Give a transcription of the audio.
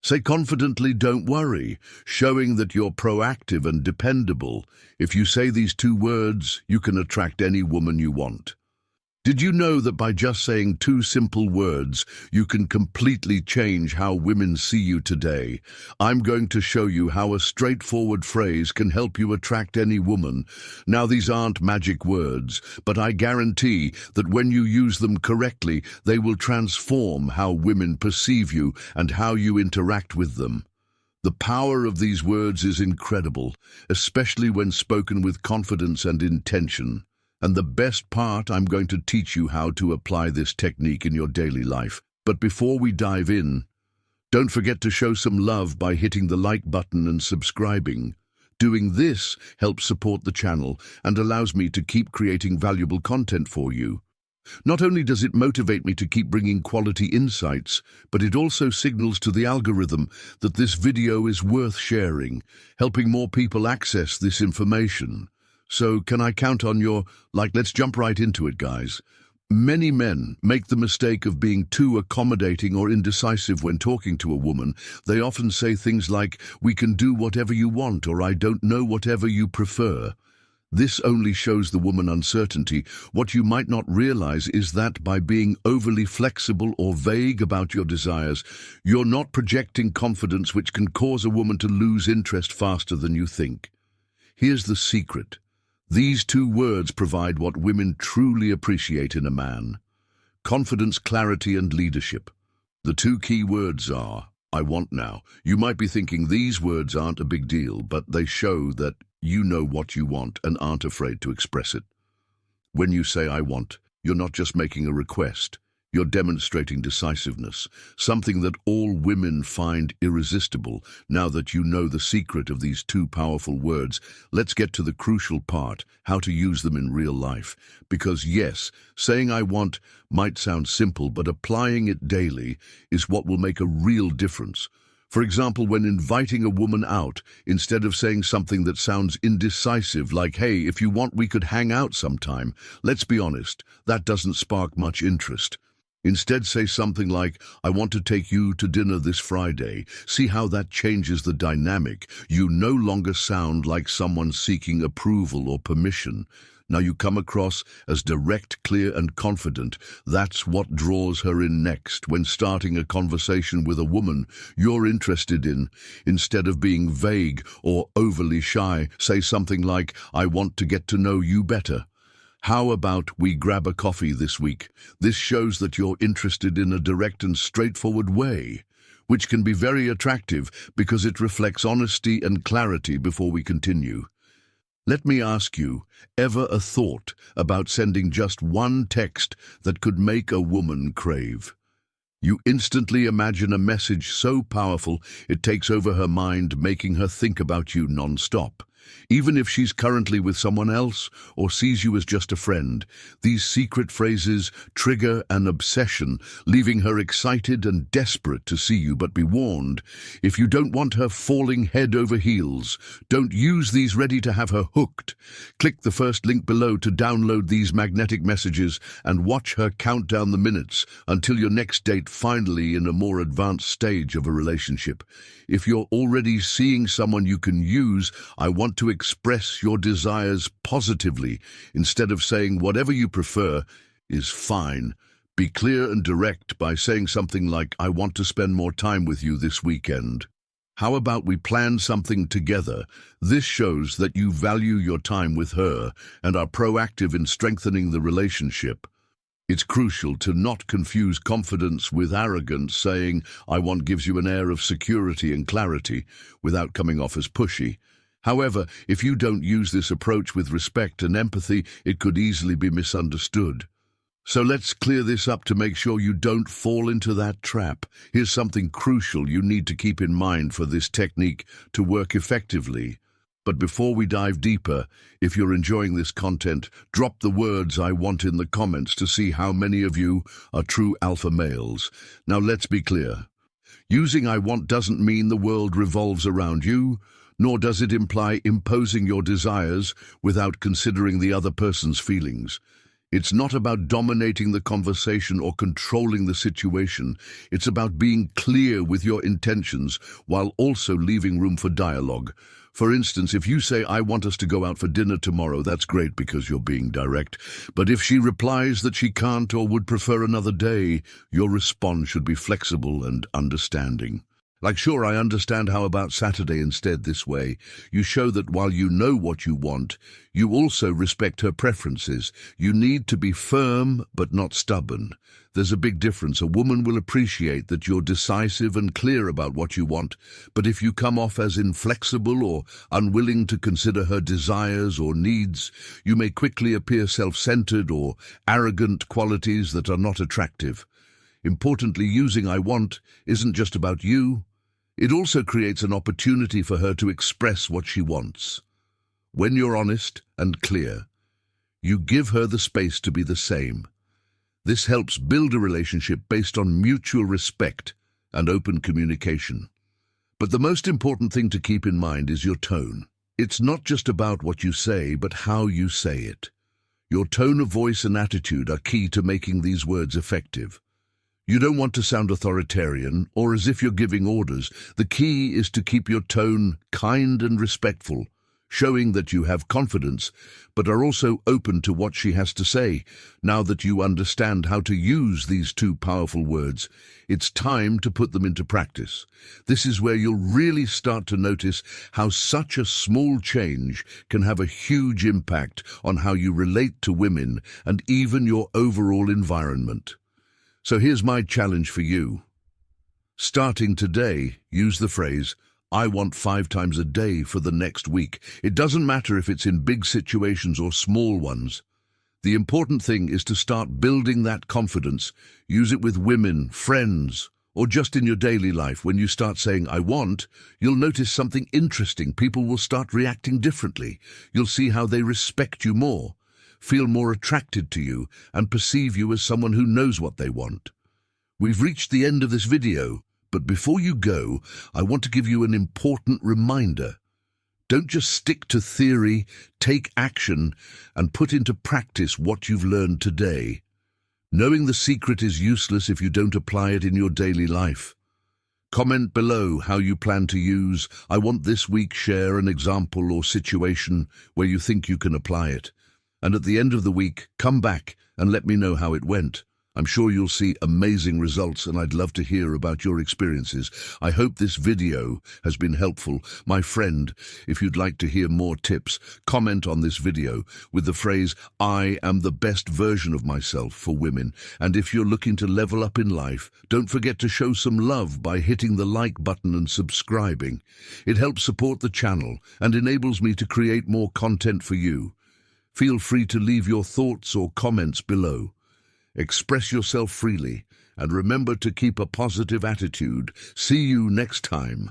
Say confidently, "Don't worry," showing that you're proactive and dependable. If you say these two words, you can attract any woman you want. Did you know that by just saying two simple words, you can completely change how women see you today? I'm going to show you how a straightforward phrase can help you attract any woman. Now, these aren't magic words, but I guarantee that when you use them correctly, they will transform how women perceive you and how you interact with them. The power of these words is incredible, especially when spoken with confidence and intention. And the best part, I'm going to teach you how to apply this technique in your daily life. But before we dive in, don't forget to show some love by hitting the like button and subscribing. Doing this helps support the channel and allows me to keep creating valuable content for you. Not only does it motivate me to keep bringing quality insights, but it also signals to the algorithm that this video is worth sharing, helping more people access this information. So can I count on your like? Let's jump right into it, guys. Many men make the mistake of being too accommodating or indecisive when talking to a woman. They often say things like, "We can do whatever you want," or "I don't know, whatever you prefer." This only shows the woman uncertainty. What you might not realize is that by being overly flexible or vague about your desires, you're not projecting confidence, which can cause a woman to lose interest faster than you think. Here's the secret. These two words provide what women truly appreciate in a man: confidence, clarity, and leadership. The two key words are, "I want" now. You might be thinking these words aren't a big deal, but they show that you know what you want and aren't afraid to express it. When you say "I want," you're not just making a request. You're demonstrating decisiveness, something that all women find irresistible. Now that you know the secret of these two powerful words, let's get to the crucial part, how to use them in real life. Because yes, saying "I want" might sound simple, but applying it daily is what will make a real difference. For example, when inviting a woman out, instead of saying something that sounds indecisive, like, "Hey, if you want, we could hang out sometime," let's be honest, that doesn't spark much interest. Instead, say something like, "I want to take you to dinner this Friday." See how that changes the dynamic. You no longer sound like someone seeking approval or permission. Now you come across as direct, clear, and confident. That's what draws her in next. When starting a conversation with a woman you're interested in, instead of being vague or overly shy, say something like, "I want to get to know you better. How about we grab a coffee this week?" This shows that you're interested in a direct and straightforward way, which can be very attractive because it reflects honesty and clarity. Before we continue, let me ask you, ever a thought about sending just one text that could make a woman crave? You instantly imagine a message so powerful it takes over her mind, making her think about you non-stop. Even if she's currently with someone else or sees you as just a friend, these secret phrases trigger an obsession, leaving her excited and desperate to see you. But be warned, if you don't want her falling head over heels, don't use these ready to have her hooked. Click the first link below to download these magnetic messages and watch her count down the minutes until your next date, finally in a more advanced stage of a relationship. If you're already seeing someone you can use, I want to express your desires positively. Instead of saying "whatever you prefer" is fine, be clear and direct by saying something like, "I want to spend more time with you this weekend. How about we plan something together?" This shows that you value your time with her and are proactive in strengthening the relationship. It's crucial to not confuse confidence with arrogance. Saying "I want" gives you an air of security and clarity without coming off as pushy. However, if you don't use this approach with respect and empathy, it could easily be misunderstood. So let's clear this up to make sure you don't fall into that trap. Here's something crucial you need to keep in mind for this technique to work effectively. But before we dive deeper, if you're enjoying this content, drop the words "I want" in the comments to see how many of you are true alpha males. Now let's be clear. Using "I want" doesn't mean the world revolves around you, nor does it imply imposing your desires without considering the other person's feelings. It's not about dominating the conversation or controlling the situation. It's about being clear with your intentions while also leaving room for dialogue. For instance, if you say, I want us to go out for dinner tomorrow, that's great because you're being direct. But if she replies that she can't or would prefer another day, your response should be flexible and understanding. Like, sure, I understand, how about Saturday instead? This way, you show that while you know what you want, you also respect her preferences. You need to be firm but not stubborn. There's a big difference. A woman will appreciate that you're decisive and clear about what you want, but if you come off as inflexible or unwilling to consider her desires or needs, you may quickly appear self-centered or arrogant, qualities that are not attractive. Importantly, using I want isn't just about you. It also creates an opportunity for her to express what she wants. When you're honest and clear, you give her the space to be the same. This helps build a relationship based on mutual respect and open communication. But the most important thing to keep in mind is your tone. It's not just about what you say, but how you say it. Your tone of voice and attitude are key to making these words effective. You don't want to sound authoritarian or as if you're giving orders. The key is to keep your tone kind and respectful, showing that you have confidence, but are also open to what she has to say. Now that you understand how to use these two powerful words, it's time to put them into practice. This is where you'll really start to notice how such a small change can have a huge impact on how you relate to women and even your overall environment. So here's my challenge for you. Starting today, use the phrase, I want 5 times a day for the next week. It doesn't matter if it's in big situations or small ones. The important thing is to start building that confidence. Use it with women, friends, or just in your daily life. When you start saying, I want, you'll notice something interesting. People will start reacting differently. You'll see how they respect you more, feel more attracted to you, and perceive you as someone who knows what they want. We've reached the end of this video, but before you go, I want to give you an important reminder. Don't just stick to theory, take action, and put into practice what you've learned today. Knowing the secret is useless if you don't apply it in your daily life. Comment below how you plan to use I want this week. Share an example or situation where you think you can apply it. And at the end of the week, come back and let me know how it went. I'm sure you'll see amazing results, and I'd love to hear about your experiences. I hope this video has been helpful. My friend, if you'd like to hear more tips, comment on this video with the phrase, I am the best version of myself for women. And if you're looking to level up in life, don't forget to show some love by hitting the like button and subscribing. It helps support the channel and enables me to create more content for you. Feel free to leave your thoughts or comments below. Express yourself freely, and remember to keep a positive attitude. See you next time.